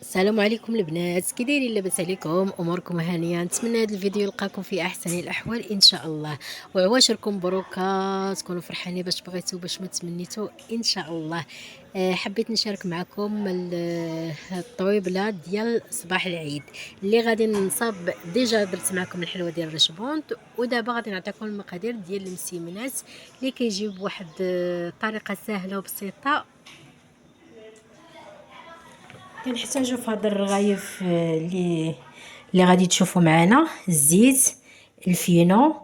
السلام عليكم البنات، كي دايرين؟ لاباس عليكم؟ اموركم هانيه؟ نتمنى هذا الفيديو يلقاكم في احسن الاحوال ان شاء الله، وعواشركم مبروكه، تكونوا فرحانين باش بغيتوا باش ما تمنيتوا ان شاء الله. حبيت نشارك معكم الطويبله ديال صباح العيد اللي غادي نصاب. ديجا درت معكم الحلوه ديال الرشبونت، ودابا غادي نعطيكم المقادير ديال المسيمنات اللي كيجيو بواحد الطريقه سهله وبسيطه. كنحتاجو في هذا الرغايف اللي غادي تشوفوا معنا الزيت، الفينو.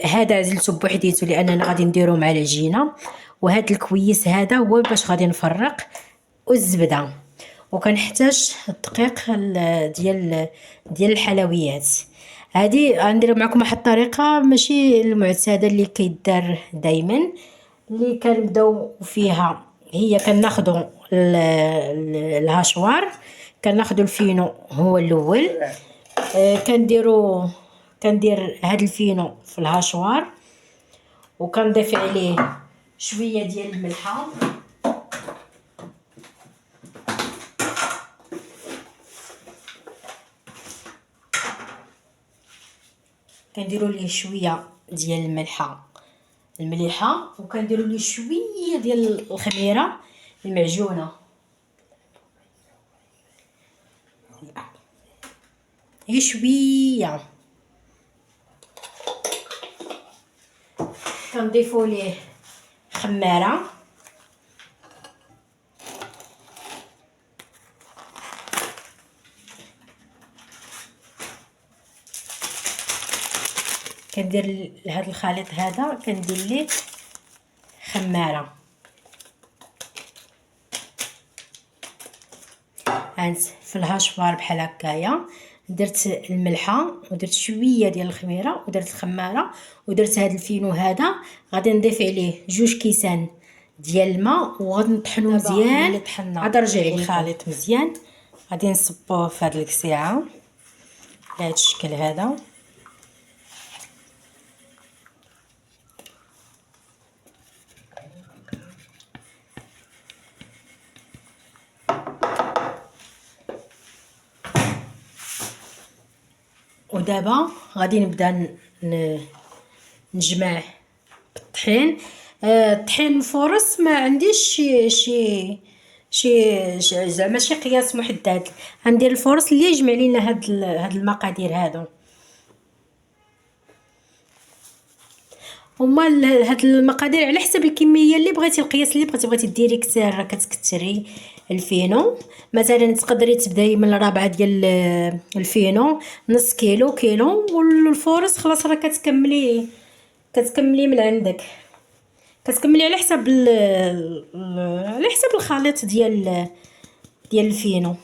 هذا عزلته بوحديته لاننا غادي نديرو مع العجينه، وهذا الكويس هذا هو باش غادي نفرق، والزبده. وكنحتاج الدقيق ديال الحلويات. هذه غندير معكم واحد الطريقه ماشي المعتاده اللي كيدار دائما، اللي كنبداو فيها هي كناخذوا الهاشوار، كناخذوا الفينو هو الاول. كندير هاد الفينو في الهاشوار، وكنضيف عليه شويه ديال الملحه، كنديروا ليه شويه ديال المليحه، وكنديروا ليه شويه ديال الخميره المعجونه، هي شويه. كنضيفوا ليه خماره، كندير لهذا الخليط هذا كندير ليه خماره. هانت في الهاشوار بحال هكايا درت الملحه، ودرت شويه ديال الخميره، ودرت الخماره، ودرت هذا الفينو هذا. غادي نضيف عليه 2 كيسان ديال الماء، وغادي نطحنو مزيان. عاد نرجع لكم الخليط مزيان، غادي نصبوه في هذه الكسيعه بهذا الشكل هذا. ودابا غادي نبدا نجمع الطحين. الطحين الفورص ما عنديش زعما شي قياس محدد. غندير الفورص اللي يجمع لينا هاد المقادير هادو. هما هاد المقادير على حسب الكميه اللي بغيتي، القياس اللي بغيتي ديري كثر كتكثري الفينو. مثلا تقدري تبداي من الرابعه ديال الفينو، نص كيلو، والفورص خلاص راه كتكملي من عندك، كتكملي على حسب على حسب الخليط ديال الفينو.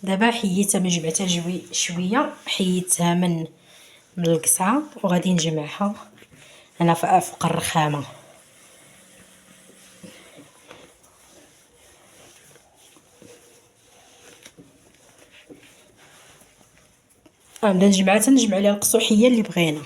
دابا حيدتها من جمعتها شويه، حيدتها من القصعه، وغادي نجمعها انا فوق الرخامه. غنبدا نجمع عليها القصوحيه اللي بغينا.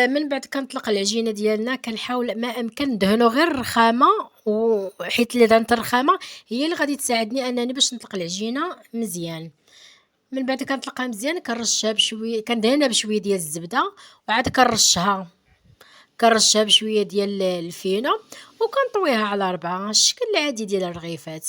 من بعد كنطلق العجينة ديالنا، كنحاول ما أمكن ندهنو غير الرخامة، وحيت اللي دهنت الرخامة هي اللي غادي تساعدني أنني باش نطلق العجينة مزيان. من بعد كنطلقها مزيان، كنرشها بشوية، كندهنها بشوية ديال الزبدة، وعاد كنرشها بشوية ديال الفينو، وكنطويها على 4 الشكل العادي ديال الرغيفات.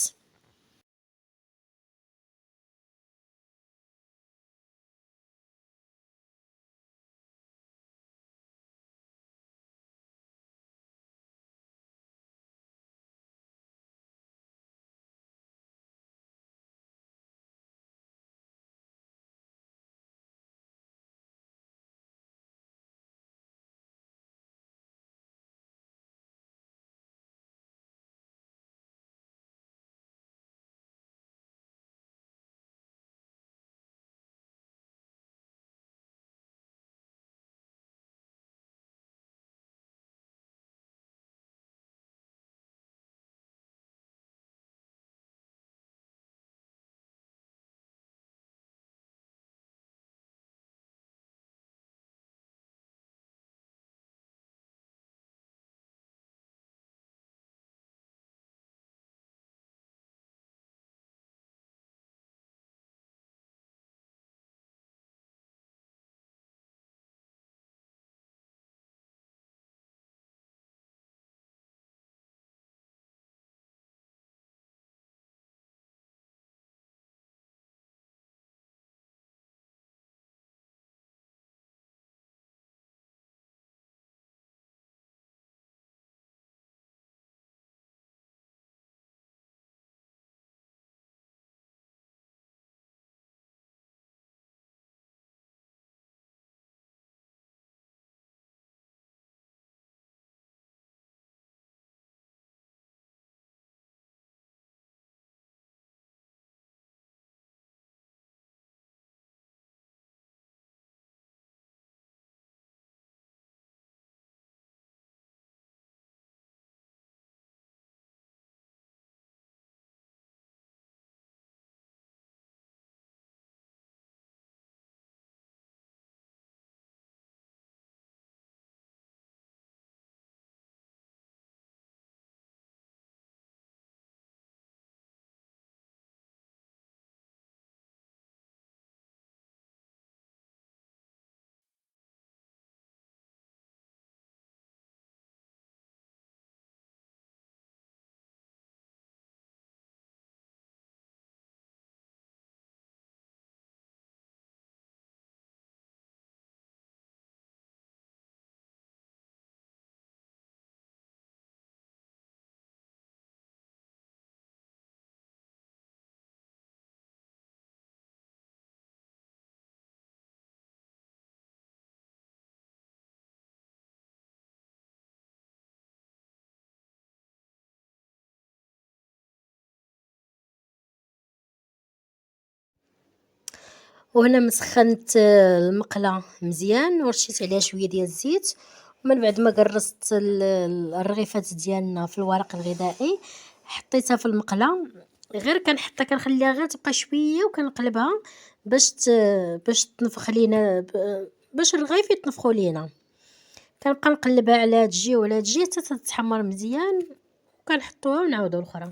وهنا من سخنت المقلة مزيان، ورشيت عليها شوية ديال الزيت، ومن بعد ما قرصت الرغيفات ديالنا في الورق الغذائي، حطيتها في المقلة. غير كنحطها، كنخليها غير تبقى شوية، وكنقلبها باش تنفخ لينا، باش الرغيف يتنفخوا لينا. كنبقى نقلبها على هاد الجهة وعلى هاد الجهة حتى تتحمر مزيان، وكنحطوها ونعاودو الاخرى.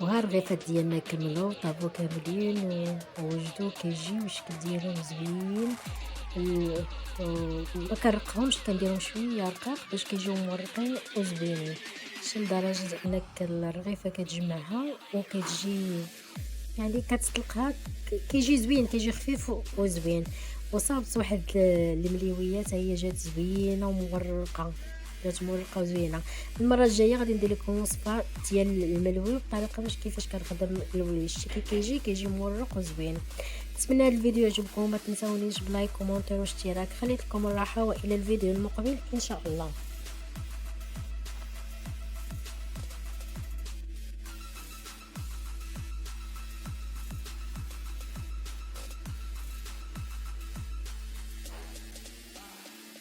وها الرغيفات ديالنا كملوا طابو كاملين ووجدوا كيجيو الشكل ديالهم زوين. ما كنرقهمش، كنديرهم شويه رقاق باش كيجيو مورقين وزوينين، شي لدرجه انك الرغيفه كتجمعها وكتجي يعني كتطلقها كيجي زوين، كيجي خفيف وزوين. وصابت واحد المليويات هي جات زوينه ومورقه، جات مورقه وزوينه. المره الجايه غادي ندير لكم وصفه ديال الملوي بطريقه باش كيفاش كنخدم الملوي، الشكل كيجي مورق وزوين. نتمنى هذا الفيديو يعجبكم، ما تنساونيش بلايك كومونتير واشتراك. خليت لكم الراحه والى الفيديو المقبل ان شاء الله.